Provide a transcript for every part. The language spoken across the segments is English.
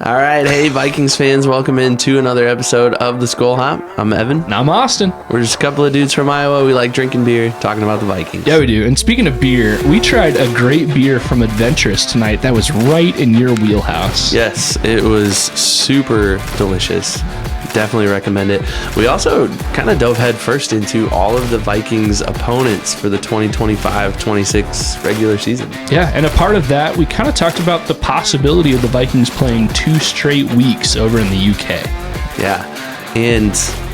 All right, hey Vikings fans, welcome into another episode of the Skol Hop. I'm Evan. And I'm Austin. We're just a couple of dudes from Iowa. We like drinking beer, talking about the Vikings. Yeah, we do. And speaking of beer, we tried a great beer from Adventurous tonight that was right in your wheelhouse. Yes, it was super delicious. Definitely recommend it. We also kind of dove head first into all of the Vikings opponents for the 2025-26 regular season. Yeah, and a part of that, we kind of talked about the possibility of the Vikings playing 2 straight weeks over in the UK. Yeah, and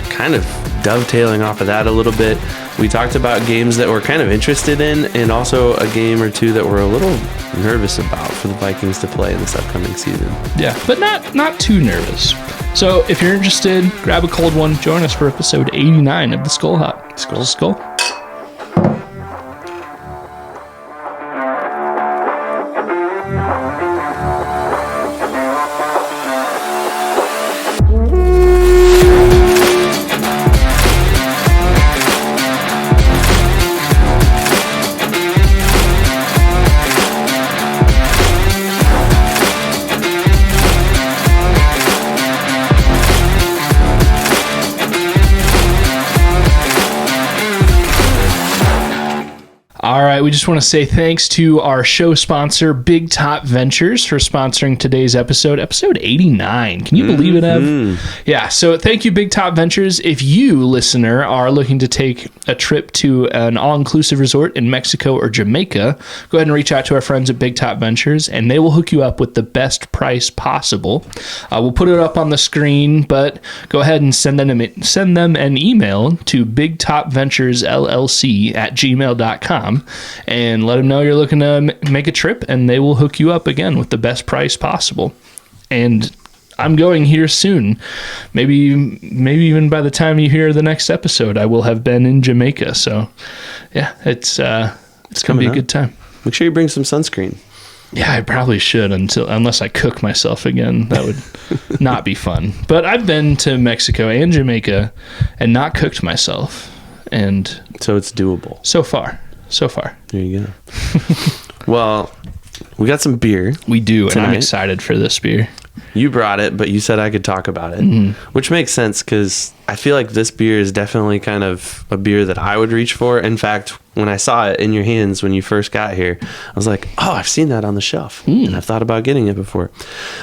kind of dovetailing off of that a little bit, we talked about games that we're kind of interested in and also a game or two that we're a little nervous about for the Vikings to play in this upcoming season. Yeah, but not too nervous. So if you're interested, grab a cold one. Join us for episode 89 of the Skol Hop. Skol. All right, we just want to say thanks to our show sponsor, Big Top Ventures, for sponsoring today's episode 89. Can you believe it, Ev? Yeah, so thank you, Big Top Ventures. If you, listener, are looking to take a trip to an all-inclusive resort in Mexico or Jamaica, go ahead and reach out to our friends at Big Top Ventures, and they will hook you up with the best price possible. We'll put it up on the screen, but go ahead and send them an email to bigtopventuresllc@gmail.com. And let them know you're looking to make a trip, and they will hook you up again with the best price possible. And I'm going here soon. Maybe even by the time you hear the next episode, I will have been in Jamaica. So, yeah, it's gonna be a good time. Make sure you bring some sunscreen. Yeah, I probably should unless I cook myself again. That would not be fun. But I've been to Mexico and Jamaica and not cooked myself, and so it's doable. So far. There you go. Well, we got some beer. We do, tonight. And I'm excited for this beer. You brought it, but you said I could talk about it, which makes sense because I feel like this beer is definitely kind of a beer that I would reach for. In fact, when I saw it in your hands when you first got here, I was like, oh, I've seen that on the shelf, and I've thought about getting it before.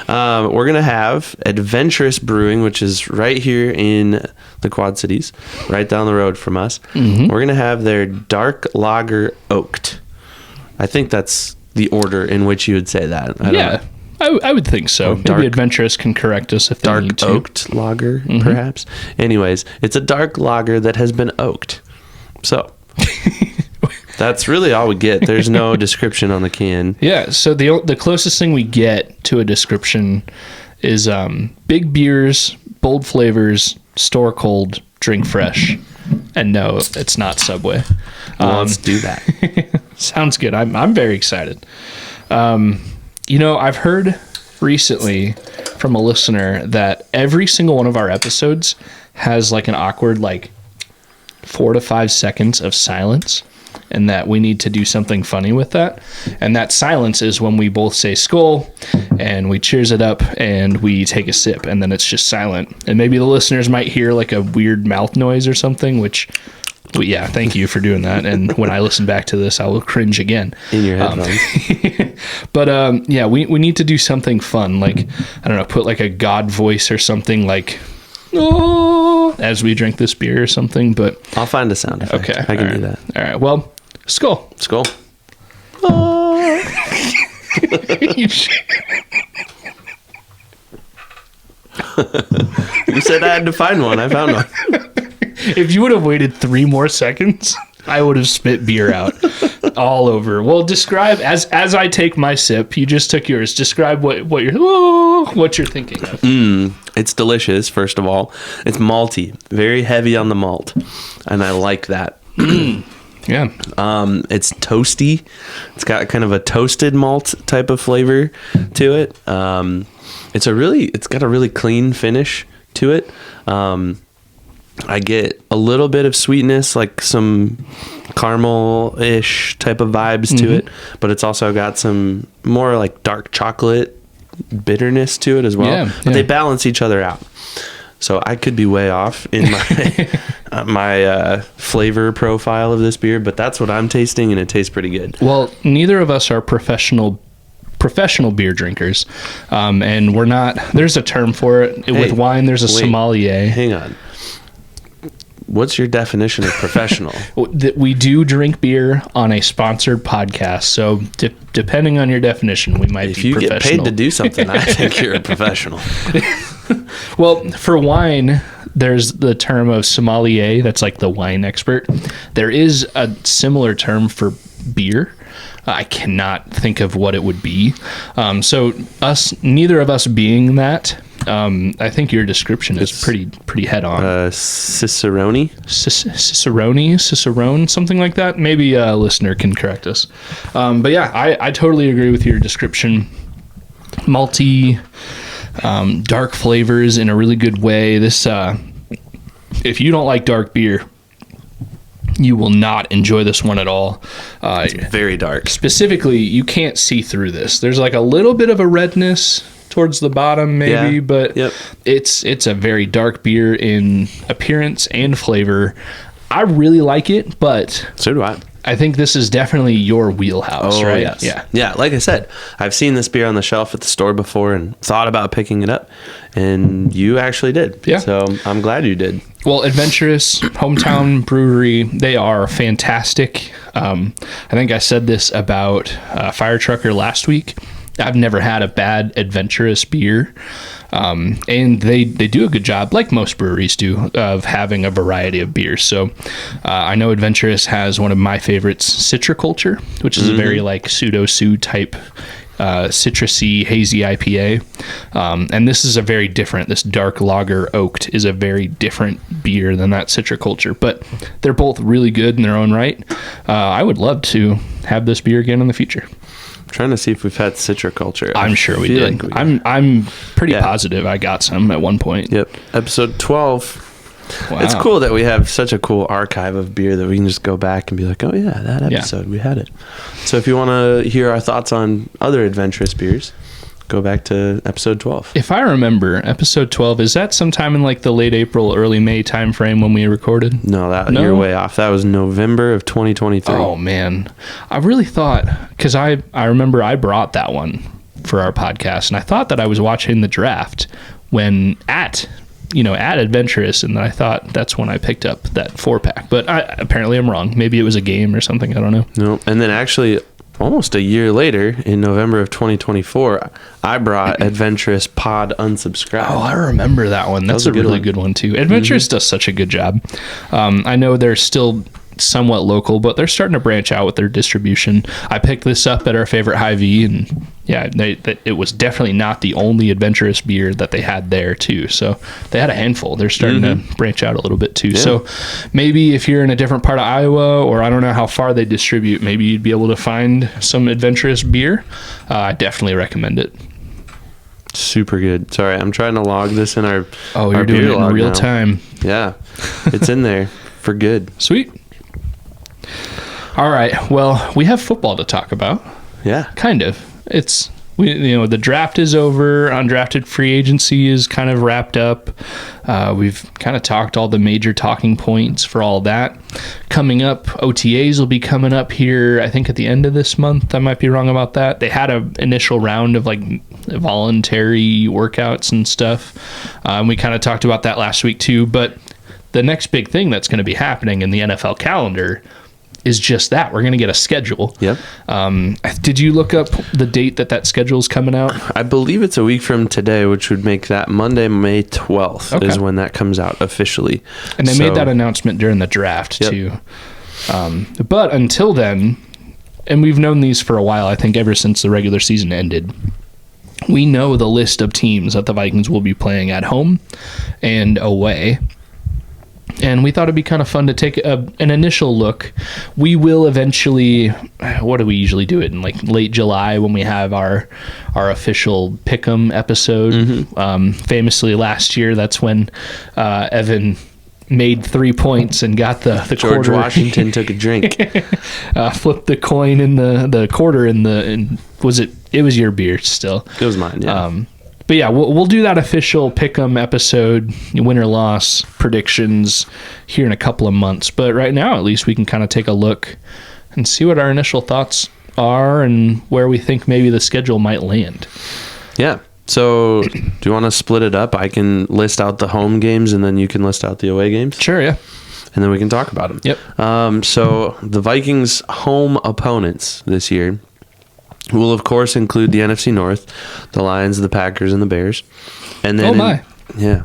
We're going to have Adventurous Brewing, which is right here in the Quad Cities, right down the road from us. We're going to have their Dark Lager Oaked. I think that's the order in which you would say that. I would think so. Maybe Adventurous can correct us if they need to. Dark oaked lager, perhaps. Anyways, it's a dark lager that has been oaked. So that's really all we get. There's no description on the can. Yeah, so the closest thing we get to a description is big beers, bold flavors, store cold, drink fresh. And no, it's not Subway. Let's do that. Sounds good. I'm very excited. I've heard recently from a listener that every single one of our episodes has like an awkward 4 to 5 seconds of silence, and that we need to do something funny with that. And that silence is when we both say Skol and we cheers it up and we take a sip, and then it's just silent. And maybe the listeners might hear like a weird mouth noise or something, which... Well, yeah, thank you for doing that. And when I listen back to this, I will cringe again. In your headphones. But we need to do something fun. Like, I don't know, put like a God voice or something like, oh, as we drink this beer or something. But I'll find a sound effect. Okay. I can do that. All right. Well, Skol. Skol. Oh. You said I had to find one. I found one. If you would have waited 3 more seconds, I would have spit beer out all over. Well, describe as I take my sip. You just took yours. Describe what you're thinking of. It's delicious. First of all, it's malty, very heavy on the malt, and I like that. Yeah. It's toasty. It's got kind of a toasted malt type of flavor to it. It's got a really clean finish to it. I get a little bit of sweetness, like some caramel-ish type of vibes to it, but it's also got some more like dark chocolate bitterness to it as well. Yeah, but they balance each other out. So I could be way off in my my flavor profile of this beer, but that's what I'm tasting, and it tastes pretty good. Well, neither of us are professional beer drinkers, and we're not. There's a term for it. With wine, there's a sommelier. Hang on. What's your definition of professional? We do drink beer on a sponsored podcast, so depending on your definition, we might be professional. If you get paid to do something, I think you're a professional. Well, for wine, there's the term of sommelier. That's like the wine expert. There is a similar term for beer. I cannot think of what it would be. So neither of us being that, I think your description is pretty head on. Cicerone, something like that. Maybe a listener can correct us. But yeah, I totally agree with your description. Malty, dark flavors in a really good way. This, if you don't like dark beer, you will not enjoy this one at all. It's very dark. Specifically, you can't see through this. There's like a little bit of a redness towards the bottom, maybe, but it's a very dark beer in appearance and flavor. I really like it, but so do I. I think this is definitely your wheelhouse, right? Yes. Yeah. Like I said, I've seen this beer on the shelf at the store before and thought about picking it up, and you actually did. Yeah. So I'm glad you did. Well, Adventurous, hometown brewery, they are fantastic. I think I said this about Fire Trucker last week. I've never had a bad Adventurous beer. And they do a good job, like most breweries do, of having a variety of beers. So I know Adventurous has one of my favorites, Citriculture, which is a very like pseudo-sue type citrusy, hazy IPA. And this is a very different, this dark lager oaked is a very different beer than that Citriculture. But they're both really good in their own right. I would love to have this beer again in the future. Trying to see if we've had Citriculture. I'm sure we did. Like I'm pretty positive I got some at one point. Yep. Episode 12. Wow. It's cool that we have such a cool archive of beer that we can just go back and be like, oh yeah, that episode, we had it. So if you want to hear our thoughts on other Adventurous beers, go back to episode 12. If I remember, episode 12, is that sometime in like the late April, early May time frame when we recorded? No, you're way off. That was November of 2023. Oh, man. I really thought, because I remember I brought that one for our podcast, and I thought that I was watching the draft when at Adventurous, and I thought that's when I picked up that 4-pack. But apparently I'm wrong. Maybe it was a game or something. I don't know. No, and then actually almost a year later, in November of 2024, I brought Adventurous Pod Unsubscribed. Oh, I remember that one. That's a really good one, too. Adventurous does such a good job. I know they're still somewhat local, but they're starting to branch out with their distribution. I picked this up at our favorite Hy-Vee, and yeah, it was definitely not the only Adventurous beer that they had there, too. So they had a handful. They're starting to branch out a little bit, too. Yeah. So maybe if you're in a different part of Iowa, or I don't know how far they distribute, maybe you'd be able to find some Adventurous beer. I definitely recommend it. Super good. Sorry, I'm trying to log this in our you're doing it in real time. Yeah, it's in there for good. Sweet. All right. Well, we have football to talk about. Yeah. Kind of. The draft is over. Undrafted free agency is kind of wrapped up. We've kind of talked all the major talking points for all that. Coming up, OTAs will be coming up here, I think at the end of this month. I might be wrong about that. They had an initial round of like voluntary workouts and stuff. We kind of talked about that last week too. But the next big thing that's going to be happening in the NFL calendar is just that. We're going to get a schedule. Yep. Did you look up the date that schedule is coming out? I believe it's a week from today, which would make that Monday, May 12th is when that comes out officially. And they made that announcement during the draft too. But until then, and we've known these for a while, I think ever since the regular season ended, we know the list of teams that the Vikings will be playing at home and away. And we thought it'd be kind of fun to take an initial look. We will eventually, what do we usually do it in, like late July when we have our official Pick'em episode. Famously last year, that's when Evan made 3 points and got the George quarter. Washington took a drink. Flipped the coin in the quarter was it it was your beer still. It was mine, yeah. But yeah, we'll do that official pick'em episode, win or loss predictions here in a couple of months. But right now, at least we can kind of take a look and see what our initial thoughts are and where we think maybe the schedule might land. Yeah. So do you want to split it up? I can list out the home games and then you can list out the away games. Sure, yeah. And then we can talk about them. Yep. So the Vikings' home opponents this year will, of course, include the NFC North, the Lions, the Packers, and the Bears. And then yeah.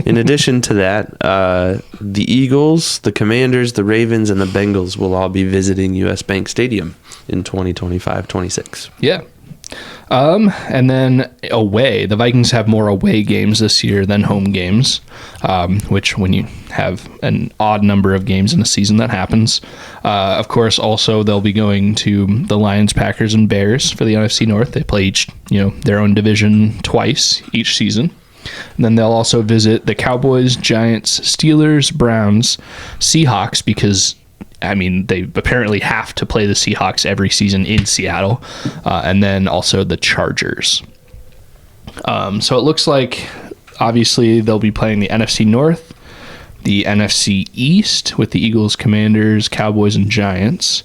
In addition to that, the Eagles, the Commanders, the Ravens, and the Bengals will all be visiting US Bank Stadium in 2025-26. Yeah. And then away, the Vikings have more away games this year than home games, which when you have an odd number of games in a season, that happens. Of course, also they'll be going to the Lions, Packers, and Bears for the NFC North. They play each, their own division twice each season. And then they'll also visit the Cowboys, Giants, Steelers, Browns, Seahawks, because they apparently have to play the Seahawks every season in Seattle, and then also the Chargers. So it looks like, obviously, they'll be playing the NFC North, the NFC East with the Eagles, Commanders, Cowboys, and Giants.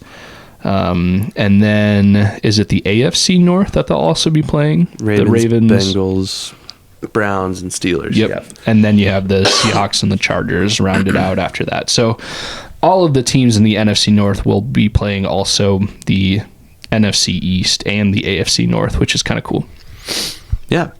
And then, is it the AFC North that they'll also be playing? Ravens, the Ravens, Bengals, Browns, and Steelers. Yep. And then you have the Seahawks and the Chargers rounded out after that. So all of the teams in the NFC North will be playing also the NFC East and the AFC North, which is kind of cool. Yeah.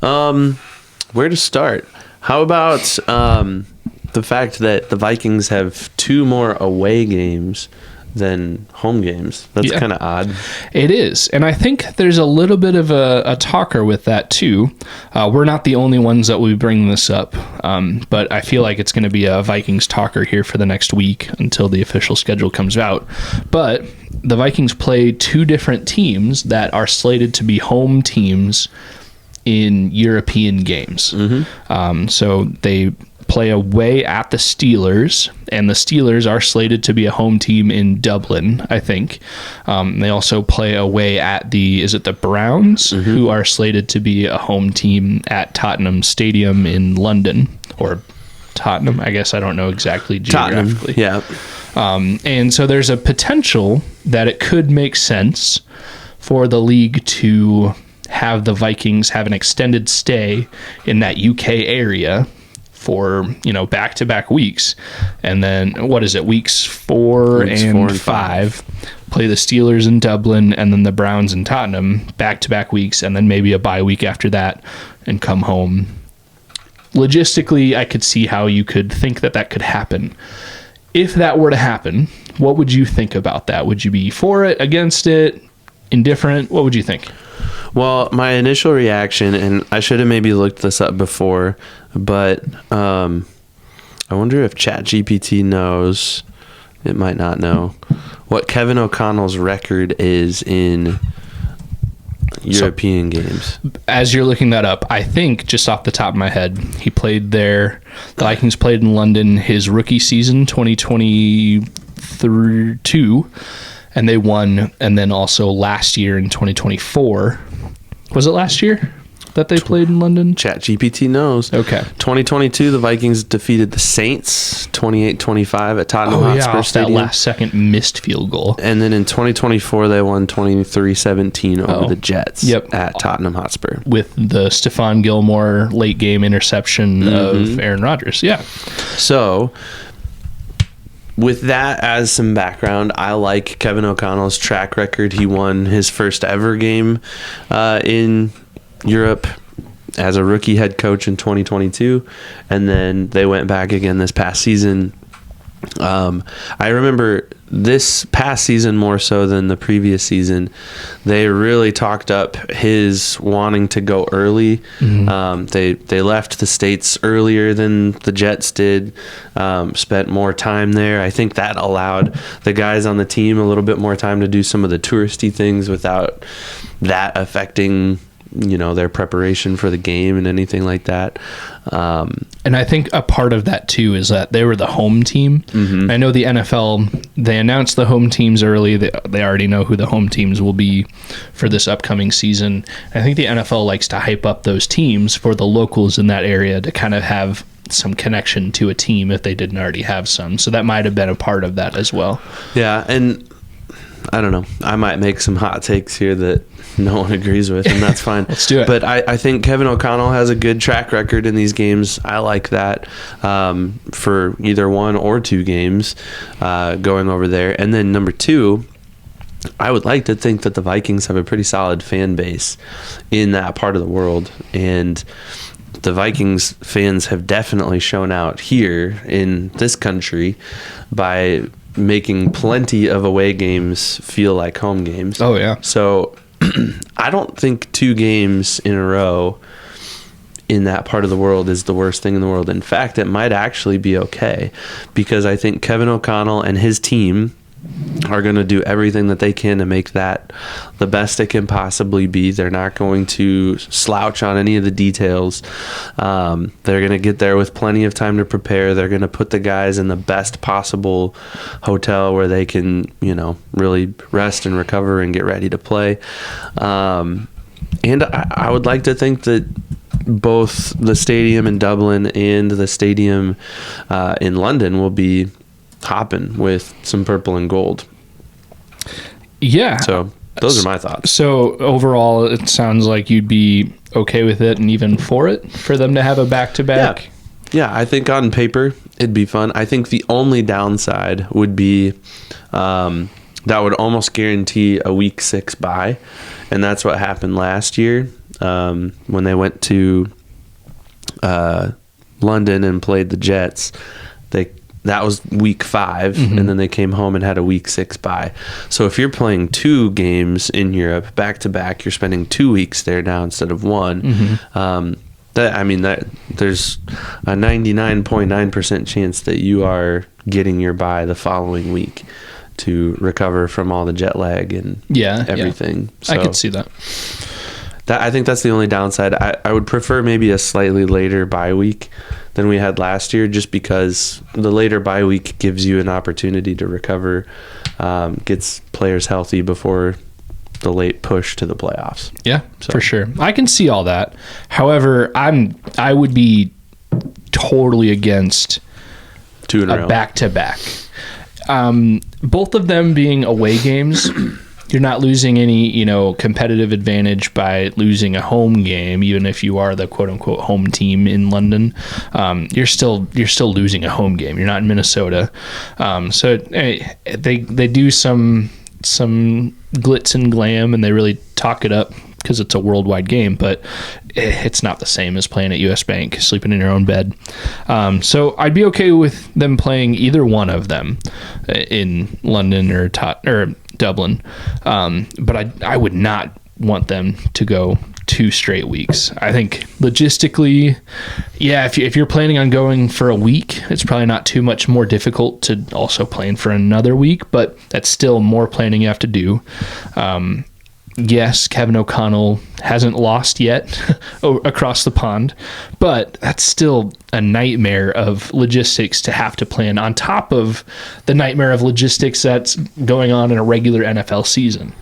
Where to start? How about the fact that the Vikings have 2 more away games than home games? That's kind of odd. It is. And I think there's a little bit of a talker with that too. We're not the only ones that will be bringing this up, but I feel like it's going to be a Vikings talker here for the next week until the official schedule comes out. But the Vikings play 2 different teams that are slated to be home teams in European games. Mm-hmm. So they play away at the Steelers, and the Steelers are slated to be a home team in Dublin, I think. They also play away at the Browns, mm-hmm. who are slated to be a home team at Tottenham Stadium in London, or Tottenham, I guess. I don't know exactly geographically. Tottenham, yeah. And so there's a potential that it could make sense for the league to have the Vikings have an extended stay in that UK area for back-to-back weeks, and then weeks 4 and 5 play the Steelers in Dublin, and then the Browns in Tottenham back-to-back weeks, and then maybe a bye week after that and come home. Logistically, I could see how you could think that could happen. If that were to happen, what would you think about that? Would you be for it, against it, indifferent? What would you think? Well, my initial reaction, and I should have maybe looked this up before, but I wonder if ChatGPT knows, it might not know, what Kevin O'Connell's record is in European games. As you're looking that up, I think, just off the top of my head, he played there. The Vikings played in London his rookie season, 2022, and they won. And then also last year in 2024. Was it last year that they played in London? ChatGPT knows. Okay. 2022, the Vikings defeated the Saints 28-25 at Tottenham Hotspur Stadium. That last-second missed field goal. And then in 2024, they won 23-17 over the Jets at Tottenham Hotspur. With the Stephon Gilmore late-game interception of Aaron Rodgers. Yeah. So, with that as some background, I like Kevin O'Connell's track record. He won his first ever game in Europe as a rookie head coach in 2022, and then they went back again this past season. I remember this past season more so than the previous season. They really talked up his wanting to go early. Mm-hmm. They left the States earlier than the Jets did, spent more time there. I think that allowed the guys on the team a little bit more time to do some of the touristy things without that affecting their preparation for the game and anything like that. And I think a part of that too is that they were the home team. Mm-hmm. I know the NFL, they announced the home teams early. They already know who the home teams will be for this upcoming season. I think the NFL likes to hype up those teams for the locals in that area to kind of have some connection to a team if they didn't already have some. So that might have been a part of that as well. Yeah, and I don't know. I might make some hot takes here that no one agrees with, and that's fine. Let's do it. But I think Kevin O'Connell has a good track record in these games. I like that for either 1 or 2 games going over there. And then number 2, I would like to think that the Vikings have a pretty solid fan base in that part of the world. And the Vikings fans have definitely shown out here in this country by making plenty of away games feel like home games. Oh, yeah. So I don't think 2 games in a row in that part of the world is the worst thing in the world. In fact, it might actually be okay, because I think Kevin O'Connell and his team are going to do everything that they can to make that the best it can possibly be. They're not going to slouch on any of the details. They're going to get there with plenty of time to prepare. They're going to put the guys in the best possible hotel where they can, really rest and recover and get ready to play. And I would like to think that both the stadium in Dublin and the stadium in London will be hopping with some purple and gold. Yeah. So those are my thoughts. So overall, it sounds like you'd be okay with it and even for them to have a back-to-back. Yeah, I think on paper it'd be fun. I think the only downside would be that would almost guarantee a week 6 bye, and that's what happened last year when they went to London and played the Jets. That was week 5, mm-hmm. and then they came home and had a week 6 bye. So if you're playing 2 games in Europe back to back, you're spending 2 weeks there now instead of 1. Mm-hmm. There's a 99.9% chance that you are getting your bye the following week to recover from all the jet lag and everything. Yeah. So I could see that. I think that's the only downside. I would prefer maybe a slightly later bye week than we had last year, just because the later bye week gives you an opportunity to recover, gets players healthy before the late push to the playoffs. Yeah, so. For sure. I can see all that. However, I would be totally against 2 in a row. Back-to-back. Both of them being away games. You're not losing any, competitive advantage by losing a home game, even if you are the quote unquote home team in London. You're still losing a home game. You're not in Minnesota. So they do some glitz and glam, and they really talk it up because it's a worldwide game, but it's not the same as playing at US Bank, sleeping in your own bed. So I'd be okay with them playing either one of them in London or Dublin. But I would not want them to go 2 straight weeks. I think logistically, if you're planning on going for a week, it's probably not too much more difficult to also plan for another week, but that's still more planning you have to do. Yes, Kevin O'Connell hasn't lost yet across the pond, but that's still a nightmare of logistics to have to plan on top of the nightmare of logistics that's going on in a regular NFL season.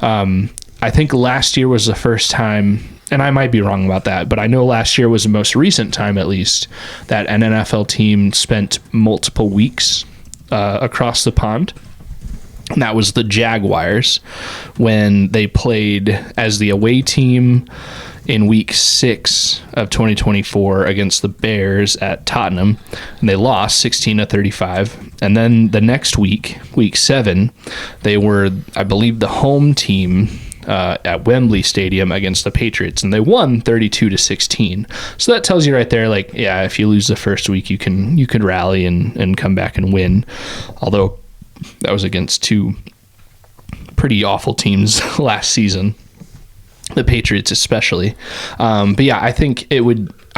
I think last year was the first time, and I might be wrong about that, but I know last year was the most recent time, at least, that an NFL team spent multiple weeks across the pond. And that was the Jaguars when they played as the away team in week 6 of 2024 against the Bears at Tottenham, and they lost 16-35. And then the next week, week 7, they were, I believe, the home team at Wembley Stadium against the Patriots, and they won 32-16. So that tells you right there, if you lose the first week, you can rally and come back and win. Although that was against 2 pretty awful teams last season, the Patriots especially. But yeah, I think I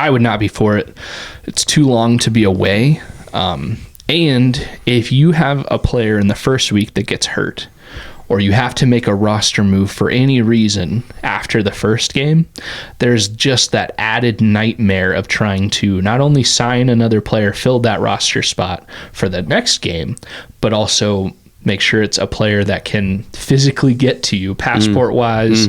would not be for it. It's too long to be away. And if you have a player in the first week that gets hurt, or you have to make a roster move for any reason after the first game, there's just that added nightmare of trying to not only sign another player, fill that roster spot for the next game, but also make sure it's a player that can physically get to you, passport-wise,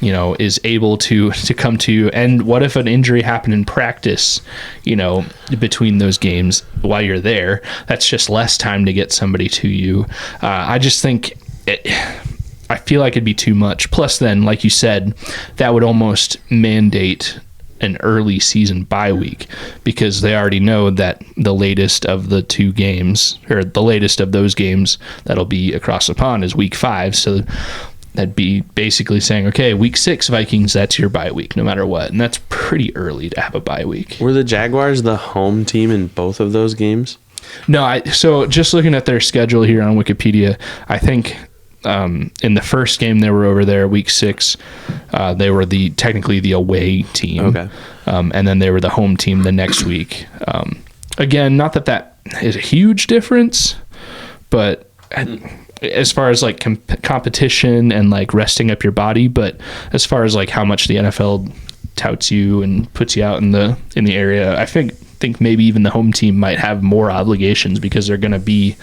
is able to come to you. And what if an injury happened in practice, between those games while you're there? That's just less time to get somebody to you. I just think I feel like it'd be too much. Plus then, like you said, that would almost mandate an early season bye week, because they already know that the latest of the two games, or the latest of those games that'll be across the pond, is week 5. So that'd be basically saying, okay, week 6 Vikings, that's your bye week no matter what. And that's pretty early to have a bye week. Were the Jaguars the home team in both of those games? No, so just looking at their schedule here on Wikipedia, I think in the first game they were over there, week 6, they were technically the away team. Okay. And then they were the home team the next week. Again, not that is a huge difference, but as far as like competition and like resting up your body, but as far as like how much the NFL touts you and puts you out in the area, I think maybe even the home team might have more obligations, because they're going to be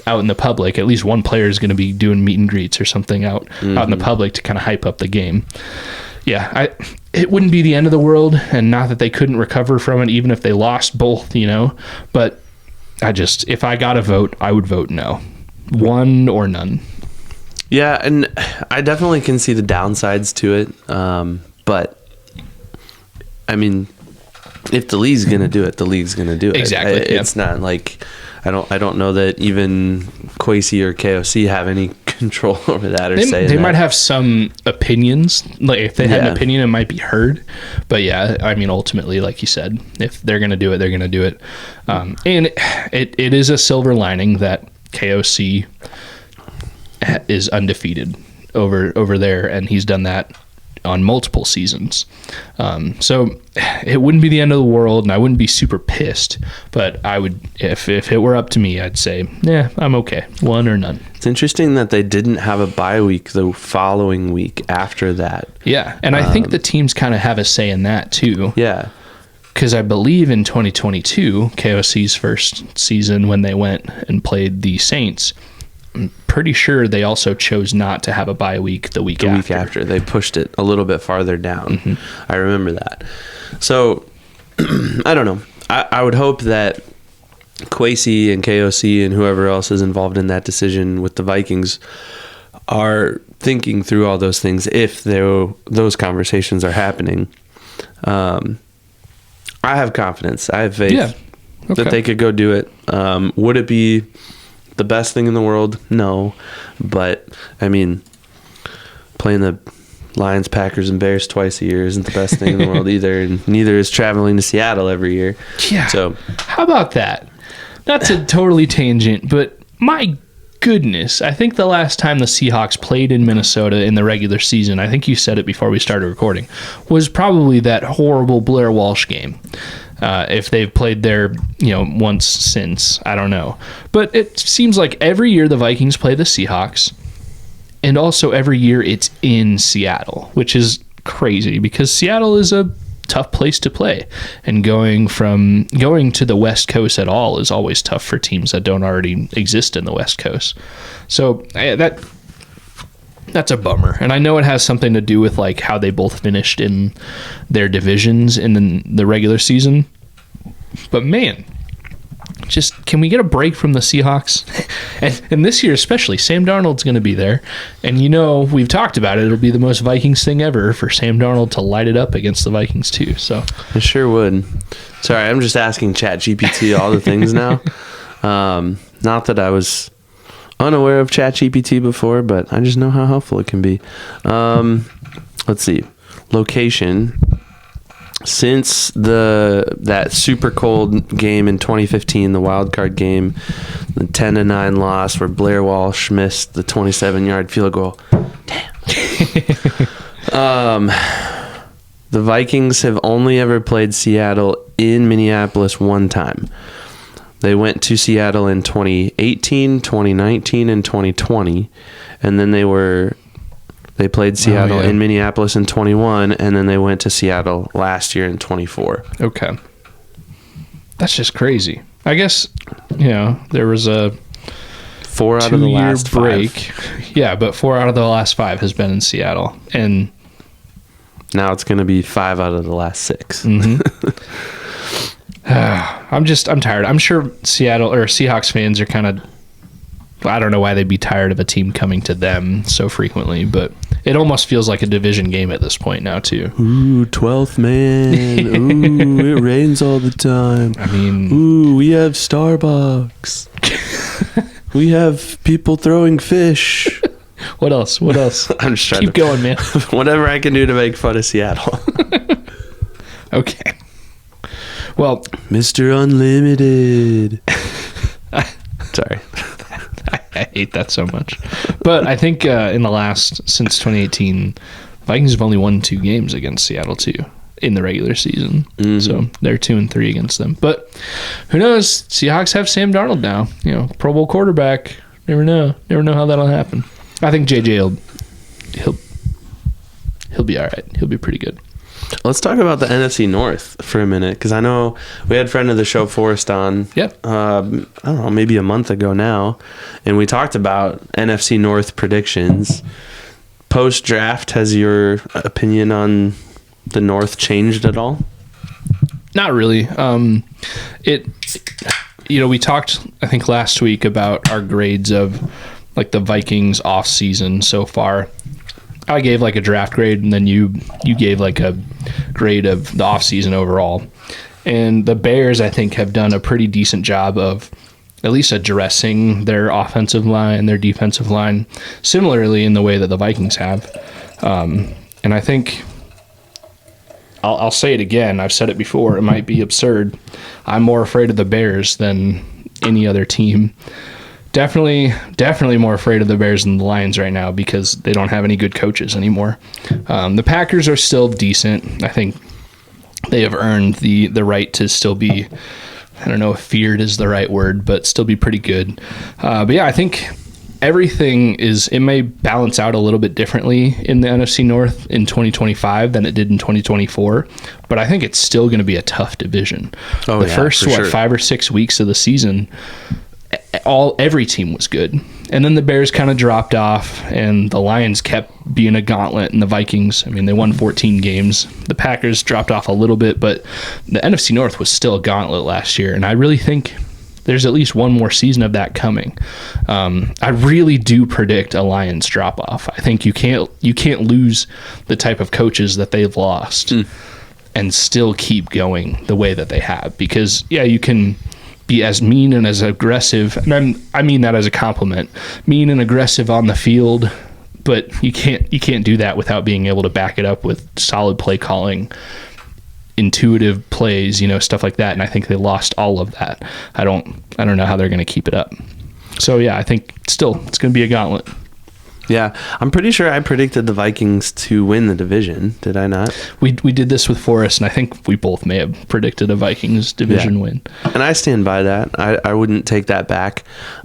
out in the public. At least one player is going to be doing meet and greets or something out in the public to kind of hype up the game. Yeah, it wouldn't be the end of the world, and not that they couldn't recover from it even if they lost both, but if I got a vote, I would vote no. One or none. Yeah, and I definitely can see the downsides to it, but I mean, if the league's going to do it, the league's going to do it. Exactly. It's not like I don't know that even Kwesi or KOC have any control over that, or they might have some opinions. Like if they had an opinion, it might be heard. But yeah, I mean, ultimately, like you said, if they're going to do it, they're going to do it. And it is a silver lining that KOC is undefeated over there, and he's done that on multiple seasons. So it wouldn't be the end of the world, and I wouldn't be super pissed, but I would, if it were up to me, I'd say, yeah, I'm okay. One or none. It's interesting that they didn't have a bye week the following week after that. Yeah, and I think the teams kind of have a say in that too. Yeah. Because I believe in 2022, KOC's first season, when they went and played the Saints, I'm pretty sure they also chose not to have a bye week the week after. They pushed it a little bit farther down. I remember that. So, I don't know. I would hope that Kwesi and KOC and whoever else is involved in that decision with the Vikings are thinking through all those things if those conversations are happening. I have confidence. I have faith that they could go do it. Would it be the best thing in the world? No, but I mean, playing the Lions, Packers, and Bears twice a year isn't the best thing in the world either, and neither is traveling to Seattle every year. Yeah. So how about that? Not a totally tangent, but my goodness, I think the last time the Seahawks played in Minnesota in the regular season, I think you said it before we started recording, was probably that horrible Blair Walsh game. If they've played there, once since, I don't know. But it seems like every year the Vikings play the Seahawks, and also every year it's in Seattle, which is crazy because Seattle is a tough place to play, and going to the West Coast at all is always tough for teams that don't already exist in the West Coast. So that's a bummer. And I know it has something to do with like how they both finished in their divisions in the regular season. But man, just can we get a break from the Seahawks? and this year especially, Sam Darnold's going to be there. And we've talked about it. It'll be the most Vikings thing ever for Sam Darnold to light it up against the Vikings too. So I sure would. Sorry, I'm just asking ChatGPT all the things now. Not that I was unaware of ChatGPT before, but I just know how helpful it can be. Let's see. Location. Since that super cold game in 2015, the wild card game, the 10-9 loss where Blair Walsh missed the 27-yard field goal. Damn. The Vikings have only ever played Seattle in Minneapolis one time. They went to Seattle in 2018, 2019, and 2020, and then they played Seattle in Minneapolis in 21, and then they went to Seattle last year in 24. Okay. That's just crazy. I guess, there was a 4 out of the last break. 5. Yeah, but 4 out of the last 5 has been in Seattle, and now it's going to be 5 out of the last 6. I'm tired. I'm sure Seattle or Seahawks fans are kind of, I don't know why they'd be tired of a team coming to them so frequently, but it almost feels like a division game at this point now too. Ooh, 12th man. Ooh, it rains all the time. I mean, ooh, we have Starbucks. We have people throwing fish. What else? I'm just trying Keep going, man. Whatever I can do to make fun of Seattle. Okay. Well, Mr. Unlimited. Sorry. I hate that so much. But I think since 2018, Vikings have only won 2 games against Seattle too in the regular season. Mm-hmm. So they're 2-3 against them. But who knows? Seahawks have Sam Darnold now. Pro Bowl quarterback. Never know how that'll happen. I think JJ he'll be all right. He'll be pretty good. Let's talk about the NFC North for a minute, because I know we had friend of the show Forrest on. Yep. I don't know, maybe a month ago now, and we talked about NFC North predictions. Post draft, has your opinion on the North changed at all? Not really. We talked, I think, last week about our grades of like the Vikings off season so far. I gave like a draft grade, and then you gave like a grade of the offseason overall. And the Bears, I think, have done a pretty decent job of at least addressing their offensive line, their defensive line, similarly in the way that the Vikings have. And I think, I'll say it again, I've said it before, it might be absurd. I'm more afraid of the Bears than any other team. Definitely more afraid of the Bears than the Lions right now, because they don't have any good coaches anymore. The Packers are still decent. I think they have earned the right to still be, I don't know if feared is the right word, but still be pretty good. But yeah, I think it may balance out a little bit differently in the NFC North in 2025 than it did in 2024, but I think it's still going to be a tough division. The first 5 or 6 weeks of the season, every team was good, and then the Bears kind of dropped off, and the Lions kept being a gauntlet, and the Vikings, I mean, they won 14 games. The Packers dropped off a little bit, but the NFC North was still a gauntlet last year, and I really think there's at least one more season of that coming. I really do predict a Lions drop off. I think you can't lose the type of coaches that they've lost and still keep going the way that they have, because you can be as mean and as aggressive, and I mean that as a compliment, mean and aggressive on the field, but you can't do that without being able to back it up with solid play calling, intuitive plays, stuff like that. And I think they lost all of that. I don't know how they're going to keep it up. So yeah, I think still it's going to be a gauntlet. Yeah, I'm pretty sure I predicted the Vikings to win the division. Did I not? We did this with Forrest, and I think we both may have predicted a Vikings division win. And I stand by that. I wouldn't take that back.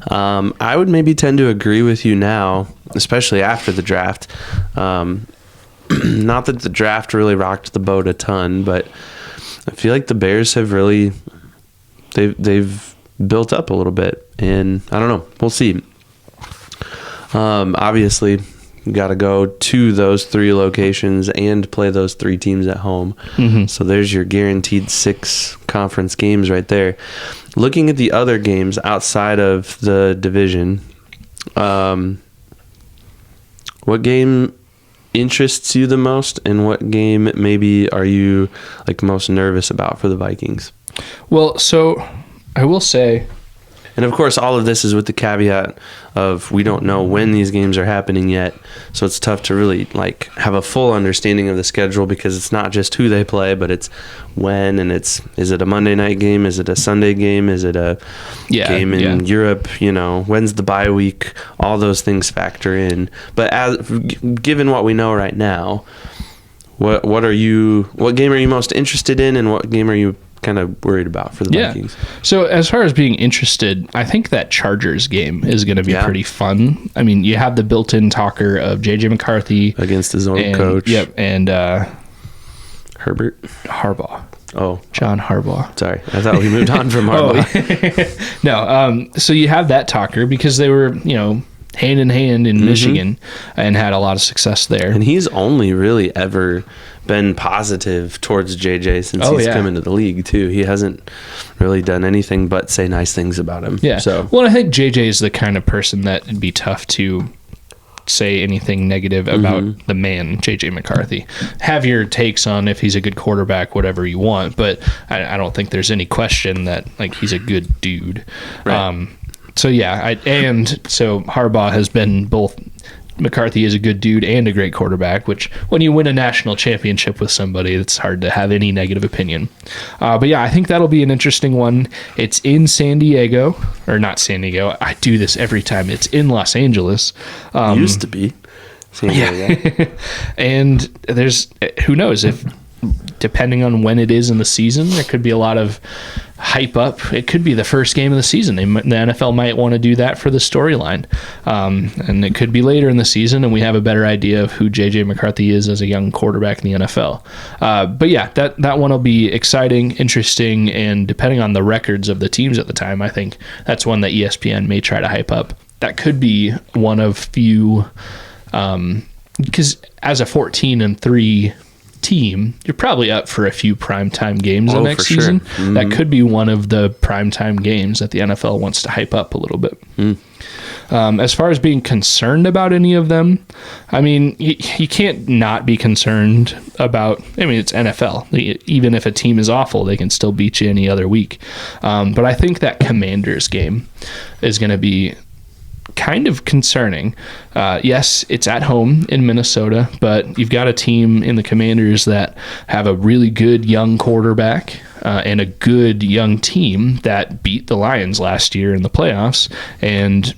I would maybe tend to agree with you now, especially after the draft. Not that the draft really rocked the boat a ton, but I feel like the Bears have really they've built up a little bit, and I don't know. We'll see. Obviously, you got to go to those 3 locations and play those 3 teams at home. Mm-hmm. So there's your guaranteed 6 conference games right there. Looking at the other games outside of the division, what game interests you the most, and what game maybe are you like most nervous about for the Vikings? Well, so I will say, and of course, all of this is with the caveat of we don't know when these games are happening yet, so it's tough to really like have a full understanding of the schedule, because it's not just who they play, but it's when, and is it a Monday night game? Is it a Sunday game? Is it a game in Europe? When's the bye week? All those things factor in. But given what we know right now, what game are you most interested in, and what game are you kind of worried about for the Vikings. So as far as being interested, I think that Chargers game is going to be pretty fun. I mean, you have the built-in talker of J.J. McCarthy. Against his own coach. Yep, and Herbert? Harbaugh. Oh. John Harbaugh. Sorry. I thought we moved on from Harbaugh. No, so you have that talker because they were, hand in hand in Michigan and had a lot of success there. And he's only really ever been positive towards JJ since he's come into the league too. He hasn't really done anything but say nice things about him. Yeah. So I think JJ is the kind of person that it'd be tough to say anything negative about the man, JJ McCarthy. Have your takes on if he's a good quarterback, whatever you want, but I don't think there's any question that he's a good dude. Right. So Harbaugh has been both. McCarthy is a good dude and a great quarterback, which when you win a national championship with somebody, it's hard to have any negative opinion. But I think that'll be an interesting one. It's in San Diego, or not San Diego. I do this every time. It's in Los Angeles. Used to be San Diego. And there's, who knows, if depending on when it is in the season, there could be a lot of hype up. It could be the first game of the season. The NFL might want to do that for the storyline. And it could be later in the season, and we have a better idea of who J.J. McCarthy is as a young quarterback in the NFL. That one will be exciting, interesting, and depending on the records of the teams at the time, I think that's one that ESPN may try to hype up. That could be one of few, because as a 14-3 team, you're probably up for a few primetime games the next season. Sure. That could be one of the primetime games that the NFL wants to hype up a little bit. As far as being concerned about any of them, I mean, you can't not be concerned about, it's NFL. Even if a team is awful, they can still beat you any other week. But I think that Commanders game is going to be kind of concerning. Yes, it's at home in Minnesota, but you've got a team in the Commanders that have a really good young quarterback and a good young team that beat the Lions last year in the playoffs, and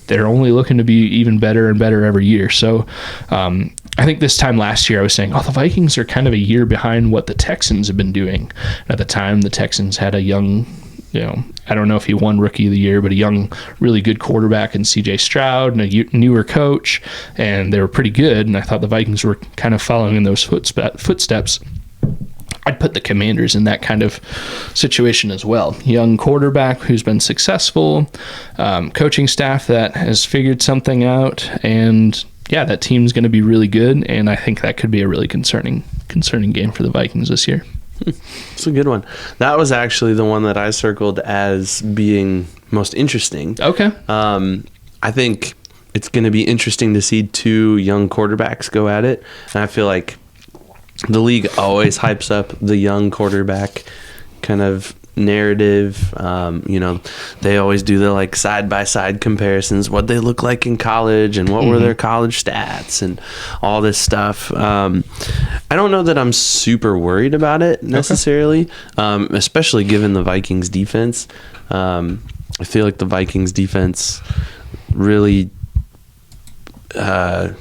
they're only looking to be even better and better every year. So I think this time last year I was saying, the Vikings are kind of a year behind what the Texans have been doing. At the time, the Texans had a young, I don't know if he won Rookie of the Year, but a young, really good quarterback in C.J. Stroud and a newer coach, and they were pretty good, and I thought the Vikings were kind of following in those footsteps. I'd put the Commanders in that kind of situation as well. Young quarterback who's been successful, coaching staff that has figured something out, and that team's going to be really good, and I think that could be a really concerning game for the Vikings this year. It's a good one. That was actually the one that I circled as being most interesting. Okay. I think it's going to be interesting to see two young quarterbacks go at it. And I feel like the league always hypes up the young quarterback kind of narrative. They always do the side-by-side comparisons, what they look like in college and what were their college stats and all this stuff. I don't know that I'm super worried about it necessarily, especially given the Vikings defense. I feel like the Vikings defense really, other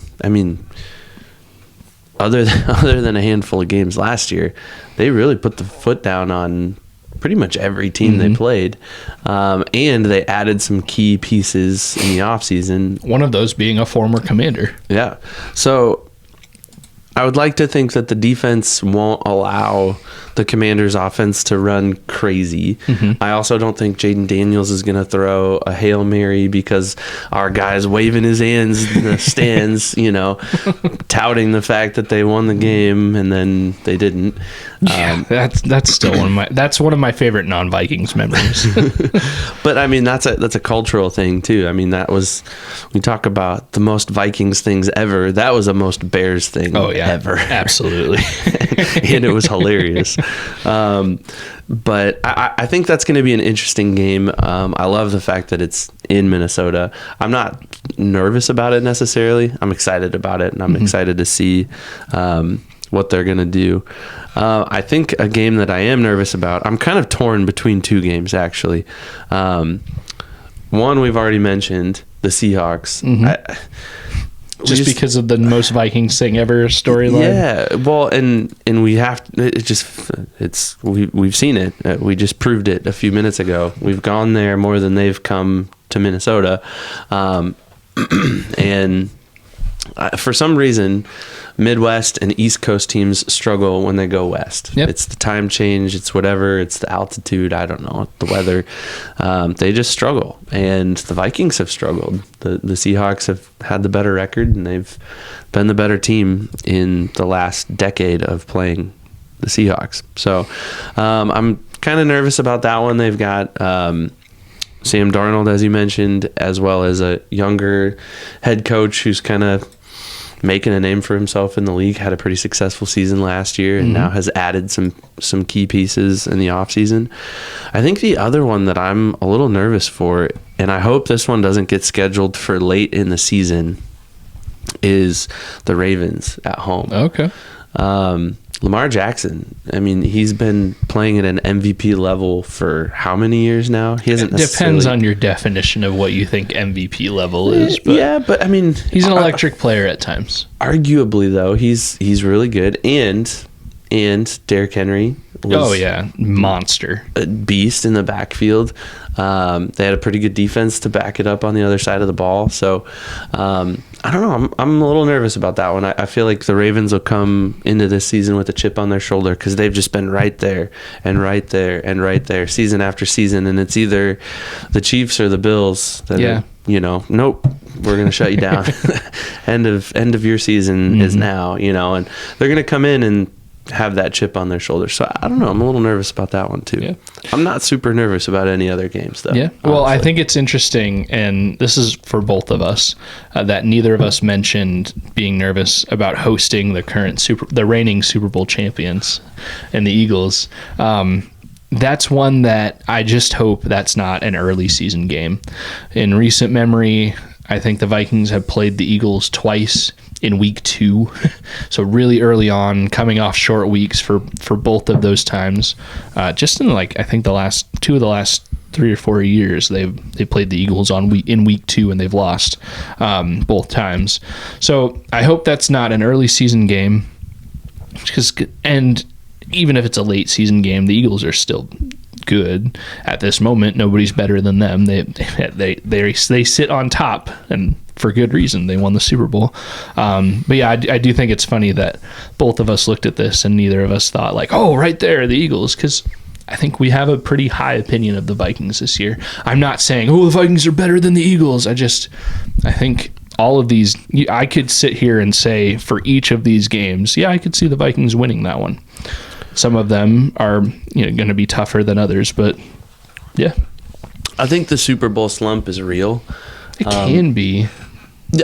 than a handful of games last year, they really put the foot down on pretty much every team they played. And they added some key pieces in the offseason. One of those being a former Commander. Yeah. So I would like to think that the defense won't allow the Commanders' offense to run crazy. I also don't think Jaden Daniels is going to throw a Hail Mary because our guy's waving his hands in the stands, touting the fact that they won the game and then they didn't. That's still one of my favorite non-Vikings memories. But that's a cultural thing too. We talk about the most Vikings things ever. That was a most Bears thing ever. Absolutely. And it was hilarious. But I think that's going to be an interesting game. I love the fact that it's in Minnesota. I'm not nervous about it necessarily. I'm excited about it, and I'm excited to see what they're going to do. I think a game that I am nervous about, I'm kind of torn between two games, actually. One we've already mentioned, the Seahawks. just because of the most Vikings thing ever storyline. Yeah, well, and we have we've seen it. We just proved it a few minutes ago. We've gone there more than they've come to Minnesota, and for some reason, Midwest and East Coast teams struggle when they go west. Yep. It's the time change. It's whatever. It's the altitude. I don't know. The weather. They just struggle. And the Vikings have struggled. The Seahawks have had the better record, and they've been the better team in the last decade of playing the Seahawks. So I'm kind of nervous about that one. They've got Sam Darnold, as you mentioned, as well as a younger head coach who's kind of making a name for himself in the league. Had a pretty successful season last year, and now has added some key pieces in the offseason. I think the other one that I'm a little nervous for, and I hope this one doesn't get scheduled for late in the season, is the Ravens at home. Okay. Lamar Jackson, I mean, he's been playing at an MVP level for how many years now? He hasn't. It depends on your definition of what you think MVP level is. But yeah, but I mean, he's an electric player at times. Arguably, though, he's really good, and Derrick Henry was monster, a beast in the backfield. They had a pretty good defense to back it up on the other side of the ball. So I don't know. I'm a little nervous about that one. I feel like the Ravens will come into this season with a chip on their shoulder because they've just been right there and right there and right there season after season, and it's either the Chiefs or the Bills that are, nope, we're going to shut you down. end of your season is now, and they're going to come in and have that chip on their shoulder. So I don't know. I'm a little nervous about that one too. Yeah. I'm not super nervous about any other games though. Yeah. Well, honestly. I think it's interesting, and this is for both of us, that neither of us mentioned being nervous about hosting the reigning Super Bowl champions and the Eagles. That's one that I just hope that's not an early season game. In recent memory, I think the Vikings have played the Eagles twice in week 2, so really early on, coming off short weeks for both of those times. Just in I think the last 3 or 4 years, they played the Eagles in week 2 and they've lost both times. So I hope that's not an early season game, and even if it's a late season game, the Eagles are still good at this moment. Nobody's better than them. They sit on top, and for good reason. They won the Super Bowl. But yeah, I do think it's funny that both of us looked at this and neither of us thought right there, the Eagles, because I think we have a pretty high opinion of the Vikings this year. I'm not saying, the Vikings are better than the Eagles. I think all of these, I could sit here and say for each of these games, I could see the Vikings winning that one. Some of them are going to be tougher than others, but yeah. I think the Super Bowl slump is real. It can be.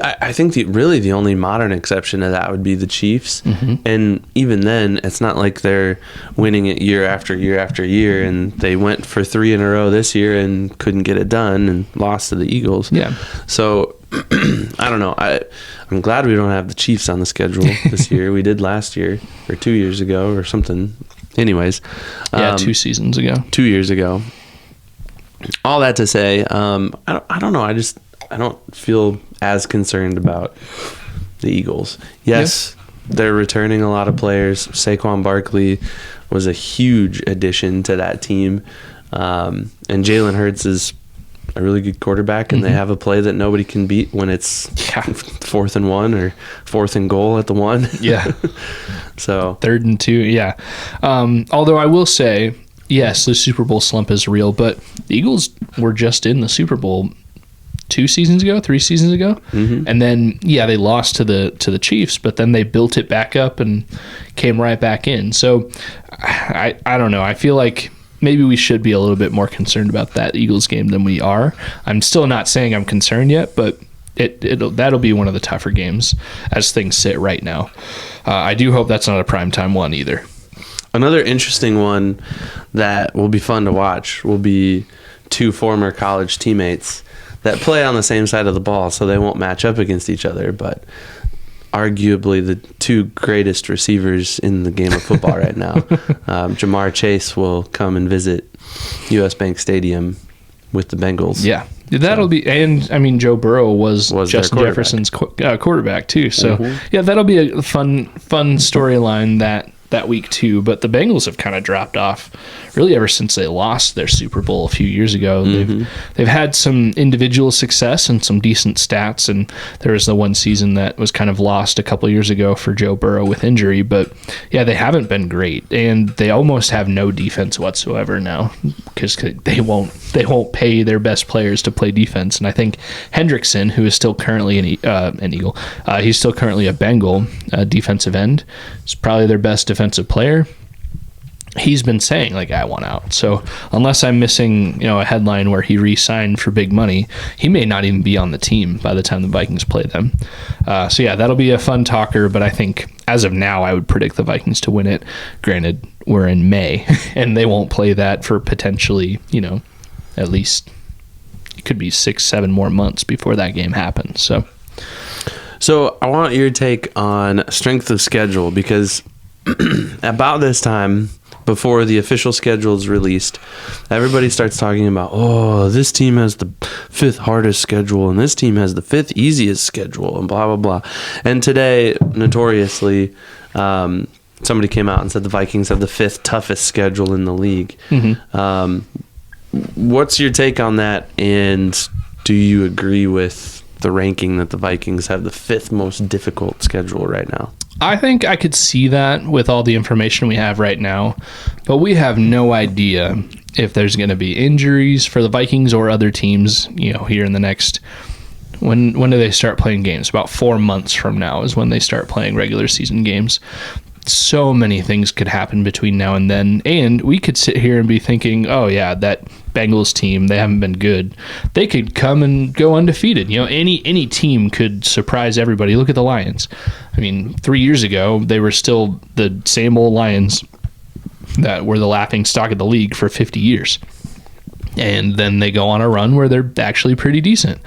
I think the only modern exception to that would be the Chiefs. And even then, it's not like they're winning it year after year after year, and they went for 3 in a row this year and couldn't get it done and lost to the Eagles. Yeah. So I don't know. I'm glad we don't have the Chiefs on the schedule this year. We did last year or 2 years ago or something. Anyways. 2 seasons ago. 2 years ago. All that to say, I don't know. I don't feel as concerned about the Eagles. Yes, they're returning a lot of players. Saquon Barkley was a huge addition to that team. And Jalen Hurts is a really good quarterback, and they have a play that nobody can beat when it's 4th and 1 or 4th and goal at the 1. Yeah. So 3rd and 2, yeah. Although I will say, yes, the Super Bowl slump is real, but the Eagles were just in the Super Bowl 3 seasons ago, and then they lost to the Chiefs, but then they built it back up and came right back in. So I don't know. I feel like maybe we should be a little bit more concerned about that Eagles game than we are. I'm still not saying I'm concerned yet, but that'll be one of the tougher games as things sit right now. I do hope that's not a primetime one either. Another interesting one that will be fun to watch will be 2 former college teammates that play on the same side of the ball, so they won't match up against each other, but arguably the 2 greatest receivers in the game of football right now. Jamar Chase will come and visit U.S. Bank Stadium with the Bengals. Yeah, That'll be, and I mean, Joe Burrow was Justin Jefferson's quarterback too. So yeah, that'll be a fun storyline that week too. But the Bengals have kind of dropped off really ever since they lost their Super Bowl a few years ago. They've had some individual success and some decent stats, and there was the one season that was kind of lost a couple of years ago for Joe Burrow with injury. But yeah, they haven't been great, and they almost have no defense whatsoever now because they won't pay their best players to play defense. And I think Hendrickson, who is still currently an Eagle, he's still currently a Bengal defensive end, is probably their best defensive player. He's been saying, like, I want out. So unless I'm missing, a headline where he re-signed for big money, he may not even be on the team by the time the Vikings play them. So yeah, that'll be a fun talker. But I think as of now, I would predict the Vikings to win it. Granted, we're in May, and they won't play that for potentially, at least it could be 6-7 more months before that game happens. So I want your take on strength of schedule, because about this time, before the official schedule is released, everybody starts talking about, this team has the 5th hardest schedule and this team has the 5th easiest schedule and blah, blah, blah. And today, notoriously, somebody came out and said the Vikings have the 5th toughest schedule in the league. What's your take on that? And do you agree with the ranking that the Vikings have the 5th most difficult schedule right now? I think I could see that with all the information we have right now, but we have no idea if there's going to be injuries for the Vikings or other teams, here in the next, when do they start playing games? About 4 months from now is when they start playing regular season games. So many things could happen between now and then, and we could sit here and be thinking, oh yeah, that Bengals team, they haven't been good. They could come and go undefeated. Any team could surprise everybody. Look at the Lions. I mean, 3 years ago, they were still the same old Lions that were the laughing stock of the league for 50 years. And then they go on a run where they're actually pretty decent.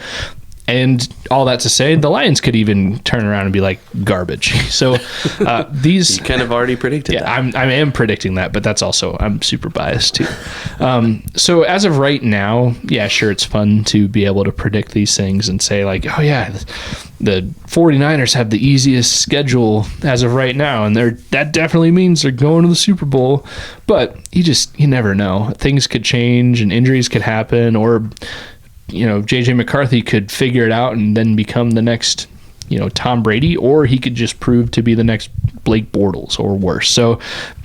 And all that to say, the Lions could even turn around and be like garbage. So these... You kind of already predicted that. I am predicting that, but that's also... I'm super biased too. So as of right now, yeah, sure, it's fun to be able to predict these things and say like, oh yeah, the 49ers have the easiest schedule as of right now, and that definitely means they're going to the Super Bowl. But you never know. Things could change and injuries could happen, or... JJ McCarthy could figure it out and then become the next, Tom Brady, or he could just prove to be the next Blake Bortles or worse. So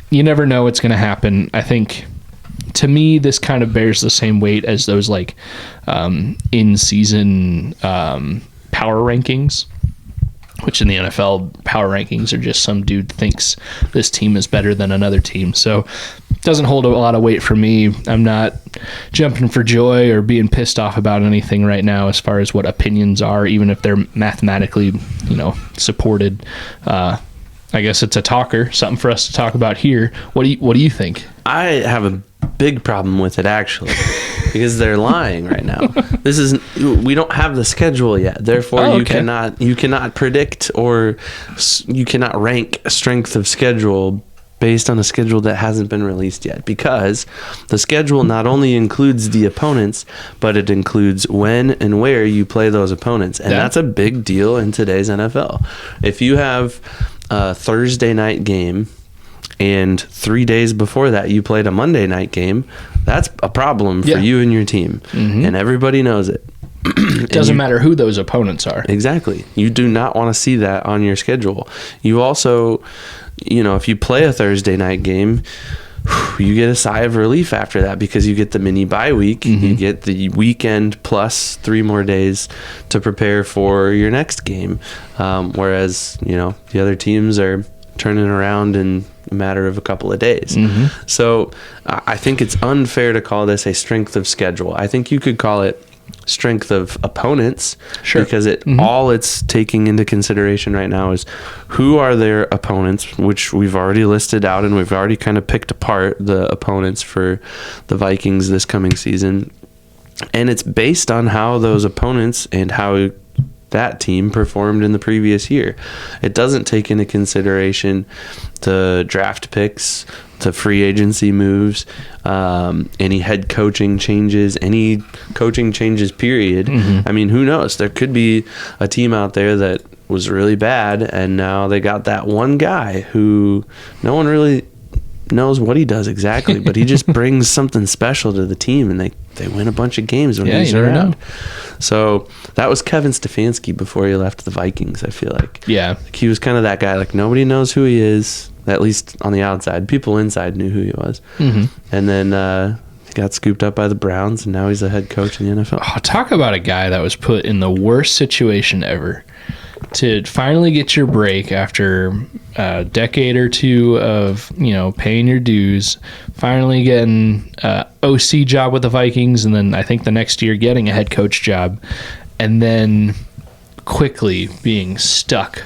you never know what's going to happen. I think, to me, this kind of bears the same weight as those in-season power rankings, which in the NFL, power rankings are just some dude thinks this team is better than another team. So doesn't hold a lot of weight for me. I'm not jumping for joy or being pissed off about anything right now as far as what opinions are, even if they're mathematically, supported. I guess it's a talker, something for us to talk about here. What do you think? I have a big problem with it, actually, because they're lying right now. We don't have the schedule yet. Therefore, you cannot predict, or you cannot rank strength of schedule based on a schedule that hasn't been released yet, because the schedule not only includes the opponents, but it includes when and where you play those opponents. And that's a big deal in today's NFL. If you have a Thursday night game and 3 days before that you played a Monday night game, that's a problem for you and your team. And everybody knows it. It doesn't matter who those opponents are. Exactly. You do not want to see that on your schedule. You also... if you play a Thursday night game, you get a sigh of relief after that, because you get the mini bye week. You get the weekend plus 3 more days to prepare for your next game. Whereas, the other teams are turning around in a matter of a couple of days. So I think it's unfair to call this a strength of schedule. I think you could call it strength of opponents, because all it's taking into consideration right now is who are their opponents, which we've already listed out, and we've already kind of picked apart the opponents for the Vikings this coming season, and it's based on how those opponents and how that team performed in the previous year. It doesn't take into consideration the draft picks, the free agency moves, any head coaching changes, any coaching changes, period. I mean, who knows? There could be a team out there that was really bad, and now they got that one guy who no one really knows what he does exactly, but he just brings something special to the team, and they win a bunch of games when he's around. So that was Kevin Stefanski before he left the Vikings, I feel like. Yeah. Like he was kind of that guy, like nobody knows who he is, at least on the outside. People inside knew who he was. And then he got scooped up by the Browns, and now he's a head coach in the NFL. Oh, talk about a guy that was put in the worst situation ever to finally get your break after a decade or two of, paying your dues, finally getting an OC job with the Vikings, and then I think the next year getting a head coach job, and then quickly being stuck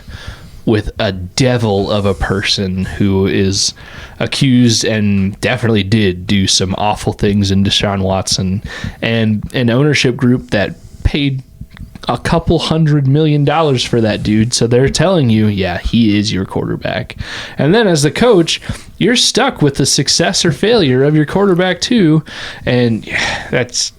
with a devil of a person who is accused and definitely did do some awful things in Deshaun Watson, and an ownership group that paid a couple $100 million for that dude. So they're telling you, yeah, he is your quarterback. And then as the coach, you're stuck with the success or failure of your quarterback too. And that's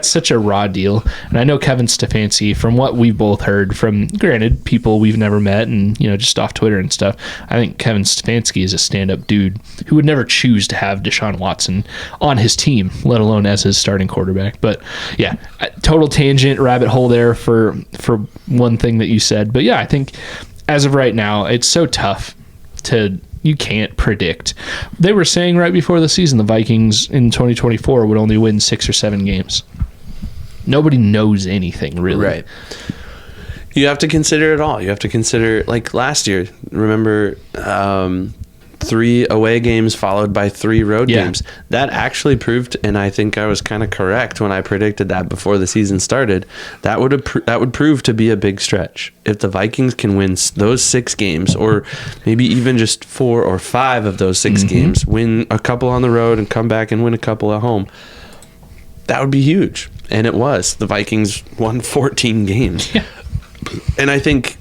such a raw deal. And I know Kevin Stefanski, from what we've both heard from, granted, people we've never met and, just off Twitter and stuff, I think Kevin Stefanski is a stand-up dude who would never choose to have Deshaun Watson on his team, let alone as his starting quarterback. But yeah, total tangent, rabbit hole there for one thing that you said. But yeah, I think as of right now, it's so tough you can't predict. They were saying right before the season the Vikings in 2024 would only win 6 or 7 games. Nobody knows anything, really. Right. You have to consider it all. You have to consider, like last year, remember 3 away games followed by 3 road games. That actually proved, and I think I was kind of correct when I predicted that before the season started, that would prove to be a big stretch. If the Vikings can win those 6 games, or maybe even just 4 or 5 of those 6 games, win a couple on the road and come back and win a couple at home, that would be huge. And it was. The Vikings won 14 games. Yeah. And I think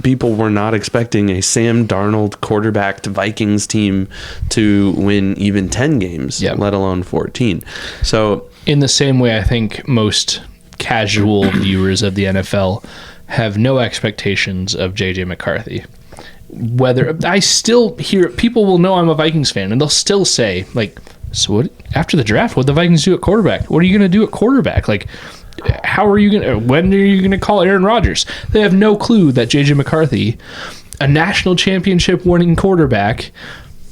people were not expecting a Sam Darnold quarterbacked Vikings team to win even 10 games, let alone 14. So in the same way, I think most casual viewers of the NFL have no expectations of JJ McCarthy. Whether I still hear, people will know I'm a Vikings fan, and they'll still say, like, so what, after the draft, what the Vikings do at quarterback? What are you going to do at quarterback? Like, when are you going to call Aaron Rodgers? They have no clue that JJ McCarthy, a national championship winning quarterback,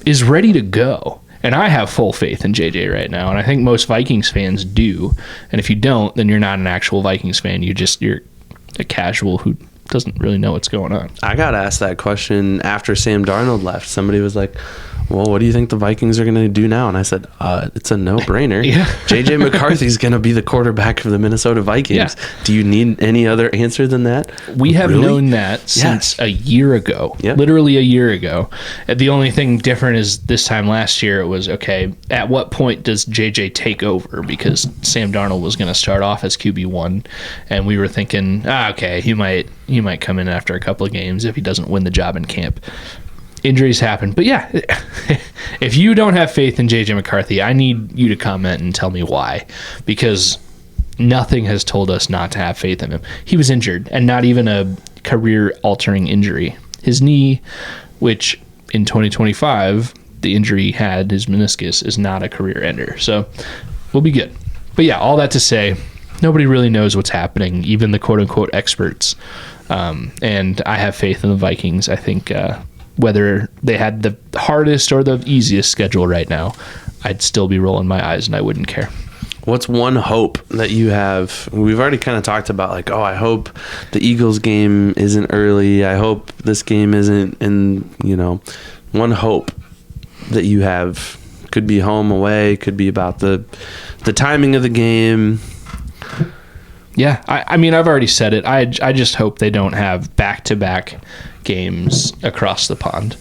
is ready to go. And I have full faith in JJ right now, and I think most Vikings fans do. And if you don't, then you're not an actual Vikings fan. You're a casual who doesn't really know what's going on. I got asked that question after Sam Darnold left. Somebody was like, well, what do you think the Vikings are going to do now? And I said, it's a no-brainer. JJ McCarthy's going to be the quarterback of the Minnesota Vikings. Do you need any other answer than that? We have known that since a year ago, literally a year ago. The only thing different is this time last year it was, okay, at what point does JJ take over? Because Sam Darnold was going to start off as QB1, and we were thinking, okay, he might come in after a couple of games if he doesn't win the job in camp. Injuries happen. But yeah, if you don't have faith in JJ McCarthy, I need you to comment and tell me why. Because nothing has told us not to have faith in him. He was injured, and not even a career-altering injury. His knee, which in 2025, the injury he had, his meniscus, is not a career ender. So we'll be good. But yeah, all that to say, nobody really knows what's happening, even the quote-unquote experts. And I have faith in the Vikings. I think whether they had the hardest or the easiest schedule right now, I'd still be rolling my eyes and I wouldn't care. What's one hope that you have? We've already kind of talked about, like, I hope the Eagles game isn't early. I hope this game isn't in, one hope that you have. Could be home, away, could be about the timing of the game. Yeah, I mean, I've already said it. I just hope they don't have back-to-back games across the pond.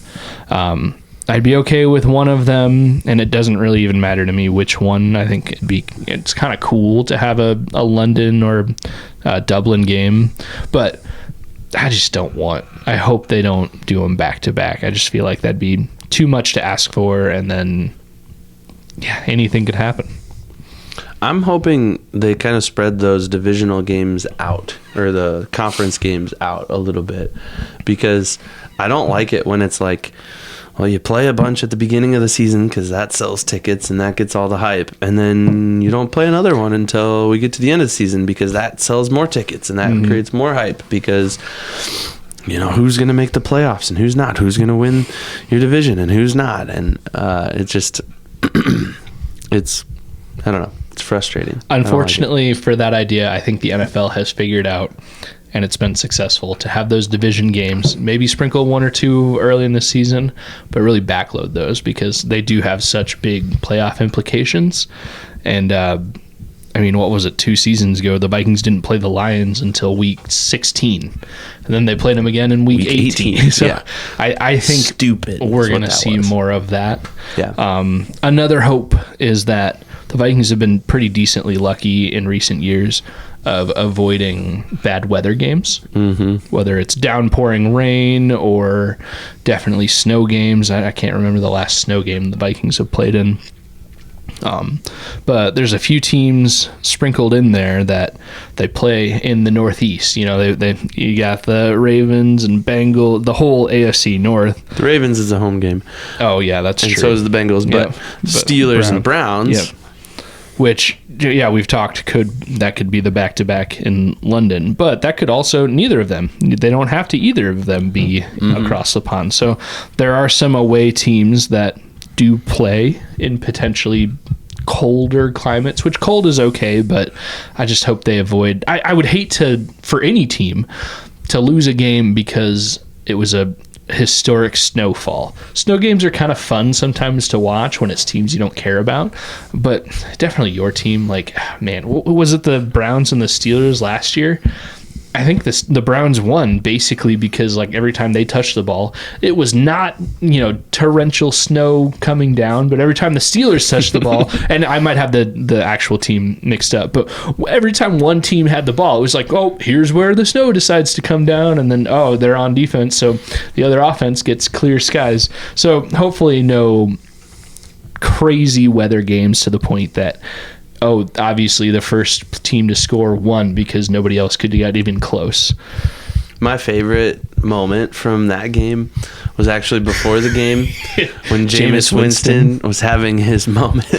I'd be okay with one of them, and it doesn't really even matter to me which one. I think it's kind of cool to have a London or Dublin game, but I just don't want. I hope they don't do them back to back. I just feel like that'd be too much to ask for, and then anything could happen. I'm hoping they kind of spread those divisional games out, or the conference games out a little bit, because I don't like it when it's like, well, you play a bunch at the beginning of the season because that sells tickets and that gets all the hype, and then you don't play another one until we get to the end of the season because that sells more tickets and that creates more hype, because who's going to make the playoffs and who's not, who's going to win your division and who's not, and it just it's, I don't know, it's frustrating. Unfortunately for that idea, I think the NFL has figured out, and it's been successful, to have those division games, maybe sprinkle one or two early in the season, but really backload those because they do have such big playoff implications. And what was it, 2 seasons ago, the Vikings didn't play the Lions until week 16, and then they played them again in week 18. So yeah. I think we're going to see more of that. Yeah. Another hope is that the Vikings have been pretty decently lucky in recent years of avoiding bad weather games, whether it's downpouring rain or definitely snow games. I can't remember the last snow game the Vikings have played in. But there's a few teams sprinkled in there that they play in the Northeast. You got the Ravens and Bengals, the whole AFC North. The Ravens is a home game. Oh yeah, that's true. And so is the Bengals, but Steelers and Browns. Yep. Which, we've talked, that could be the back-to-back in London. But that could also, neither of them. They don't have to either of them be across the pond. So there are some away teams that do play in potentially colder climates, which cold is okay, but I just hope they avoid. I would hate for any team to lose a game because it was a historic snowfall. Snow games are kind of fun sometimes to watch when it's teams you don't care about, but definitely your team. Like, man, was it the Browns and the Steelers last year? I think the Browns won basically because every time they touched the ball, it was not, torrential snow coming down, but every time the Steelers touched the ball, and I might have the actual team mixed up, but every time one team had the ball, it was like, oh, here's where the snow decides to come down, and then, oh, they're on defense, so the other offense gets clear skies. So hopefully no crazy weather games to the point that, oh, obviously the first team to score won because nobody else could get even close. My favorite moment from that game was actually before the game when Jameis Winston was having his moment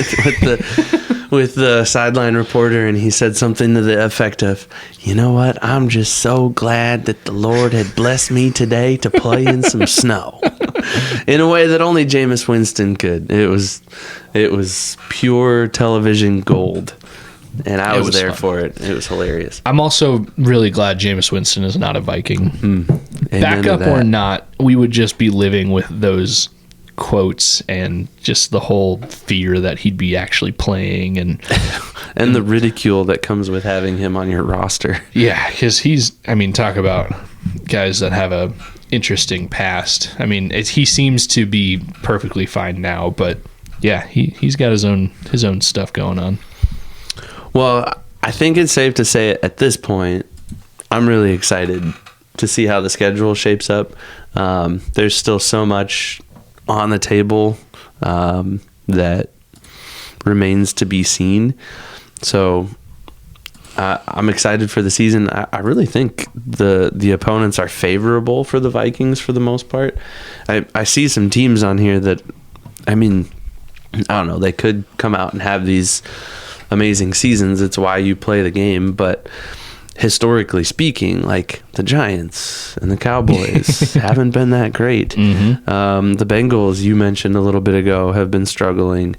with the sideline reporter, and he said something to the effect of, you know what, I'm just so glad that the Lord had blessed me today to play in some snow. In a way that only Jameis Winston could. It was pure television gold. And I was there for it. It was hilarious. I'm also really glad Jameis Winston is not a Viking. Backup or not, we would just be living with those quotes and just the whole fear that he'd be actually playing and the ridicule that comes with having him on your roster. Yeah, because talk about guys that have a interesting past. He seems to be perfectly fine now, but yeah, he's got his own stuff going on. Well, I think it's safe to say at this point, I'm really excited to see how the schedule shapes up. There's still so much on the table that remains to be seen. So I'm excited for the season. I really think the opponents are favorable for the Vikings for the most part. I see some teams on here that, I don't know, they could come out and have these amazing seasons. It's why you play the game. But historically speaking, like the Giants and the Cowboys haven't been that great. The Bengals, you mentioned a little bit ago, have been struggling.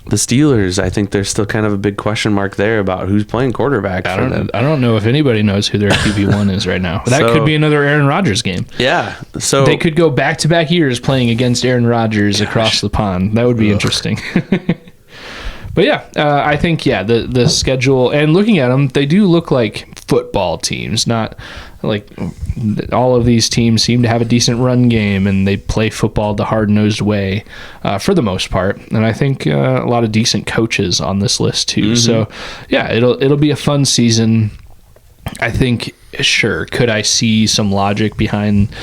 The Steelers, I think there's still kind of a big question mark there about who's playing quarterback for them. I don't know if anybody knows who their QB1 is right now. That could be another Aaron Rodgers game. Yeah. So they could go back-to-back years playing against Aaron Rodgers across the pond. That would be interesting. But yeah, I think, the schedule, and looking at them, they do look like football teams, not like all of these teams seem to have a decent run game, and they play football the hard-nosed way for the most part. And I think a lot of decent coaches on this list too. So yeah, it'll be a fun season. I think, sure, could I see some logic behind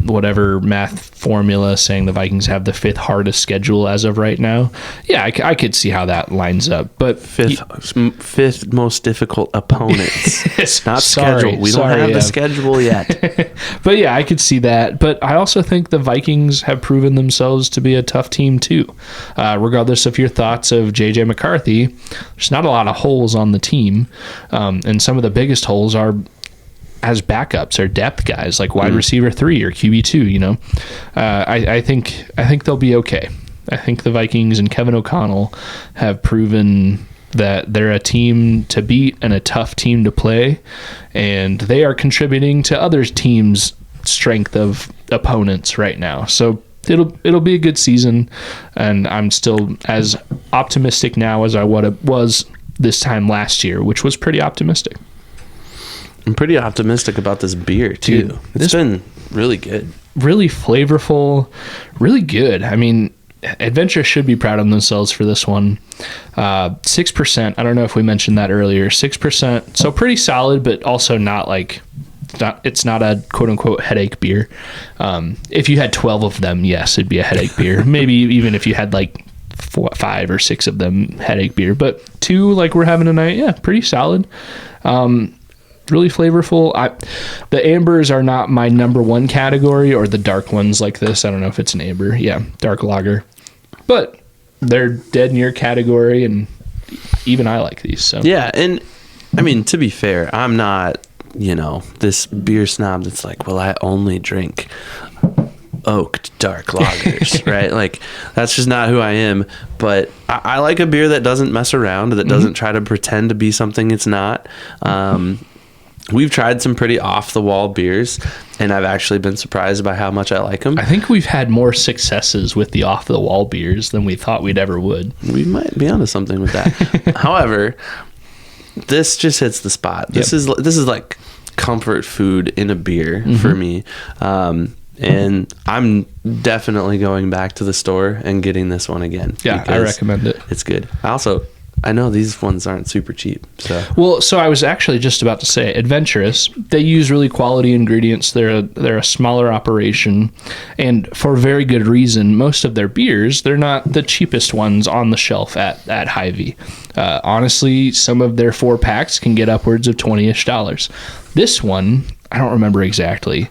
whatever math formula saying the Vikings have the 5th hardest schedule as of right now? Yeah, I could see how that lines up. But fifth most difficult opponents. Not schedule. We don't have the schedule yet. But yeah, I could see that. But I also think the Vikings have proven themselves to be a tough team too. Regardless of your thoughts of J.J. McCarthy, there's not a lot of holes on the team. And some of the biggest holes are as backups or depth guys, like wide receiver 3 or QB2, you know. I think they'll be okay. I think the Vikings and Kevin O'Connell have proven that they're a team to beat and a tough team to play, and they are contributing to other teams' strength of opponents right now. So it'll be a good season, and I'm still as optimistic now as I was this time last year, which was pretty optimistic. I'm pretty optimistic about this beer too. Dude, it's been really good. Really flavorful, really good. I mean, Adventurous should be proud of themselves for this one. 6%. I don't know if we mentioned that earlier. 6%. So pretty solid, but also not like, it's not a quote unquote headache beer. If you had 12 of them, yes, it'd be a headache beer. Maybe even if you had like 5 or 6 of them, headache beer. But 2 like we're having tonight, yeah, pretty solid. Really flavorful. The ambers are not my number one category, or the dark ones like this. I don't know if it's an amber. Yeah, dark lager. But they're dead near category, and even I like these. So yeah, and I mean, to be fair, I'm not, this beer snob that's like, well, I only drink oaked dark lagers, right? Like, that's just not who I am. But I like a beer that doesn't mess around, that doesn't try to pretend to be something it's not. We've tried some pretty off-the-wall beers, and I've actually been surprised by how much I like them. I think we've had more successes with the off-the-wall beers than we thought we'd ever would. We might be onto something with that. However, this just hits the spot. This is like comfort food in a beer for me. And I'm definitely going back to the store and getting this one again. Yeah, I recommend it. It's good. I know these ones aren't super cheap. So I was actually just about to say, Adventurous, they use really quality ingredients. They're a smaller operation, and for very good reason. Most of their beers, they're not the cheapest ones on the shelf at Hy-Vee. Honestly, some of their 4-packs can get upwards of $20-ish. This one, I don't remember exactly.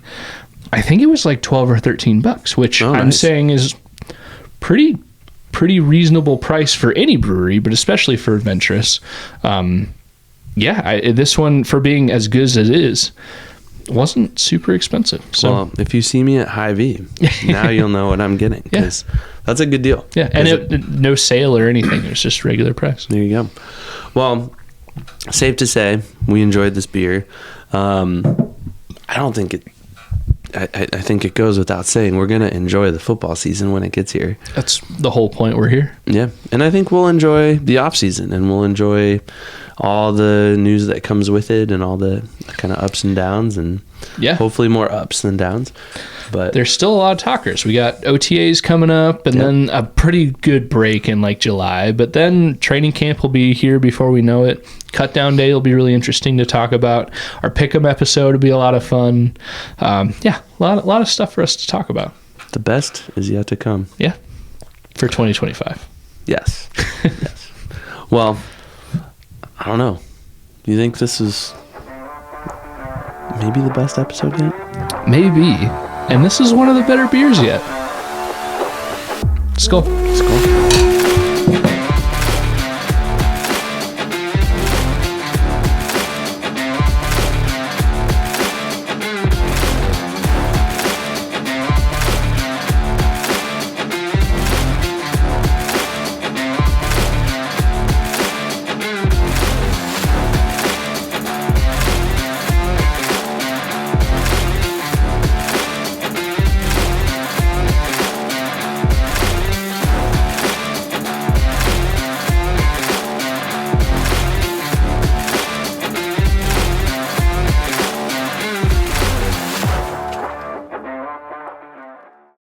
I think it was like $12 or $13, which I'm saying is pretty reasonable price for any brewery, but especially for Adventurous. This one, for being as good as it is, wasn't super expensive. So, well, if you see me at Hy-Vee, now you'll know what I'm getting, because that's a good deal. Yeah, and no sale or anything. It was just regular price. There you go. Well, safe to say, we enjoyed this beer. I think it goes without saying, we're going to enjoy the football season when it gets here. That's the whole point we're here. Yeah. And I think we'll enjoy the off season, and we'll enjoy all the news that comes with it, and all the kind of ups and downs, and hopefully more ups than downs. But there's still a lot of talkers. We got OTAs coming up, and then a pretty good break in like July, but then training camp will be here before we know it. Cut down day will be really interesting to talk about. Our pick'em episode will be a lot of fun. A lot of stuff for us to talk about. The best is yet to come. Yeah, for 2025. Yes. Yes. Well, I don't know. Do you think this is maybe the best episode yet? Maybe. And this is one of the better beers yet. Skol. Skol.